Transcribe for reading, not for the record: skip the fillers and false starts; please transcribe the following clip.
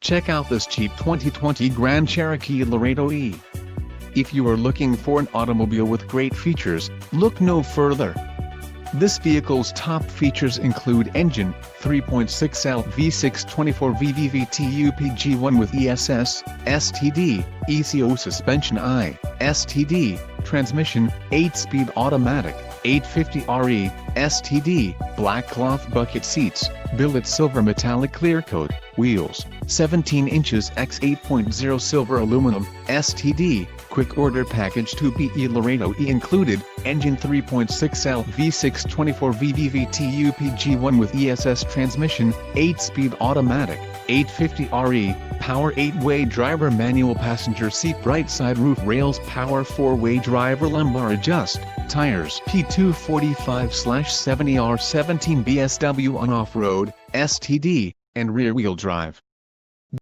Check out this cheap 2020 Grand Cherokee Laredo E. If you are looking for an automobile with great features, look no further. This vehicle's top features include engine, 3.6L V6 24 VVT-UPG1 with ESS, STD, ECO suspension STD, transmission, 8-speed automatic, 850RE, STD, black cloth bucket seats, billet silver metallic clear coat, wheels, 17 inches x 8.0 silver aluminum, STD, quick order package 2PE Laredo E included, engine 3.6L V6 24 VVT-UPG1 with ESS transmission, 8-speed automatic, 850RE, power 8-way driver manual passenger seat right side roof rails power 4-way driver lumbar adjust, tires P245/70R17 BSW on off-road, STD, and rear-wheel drive.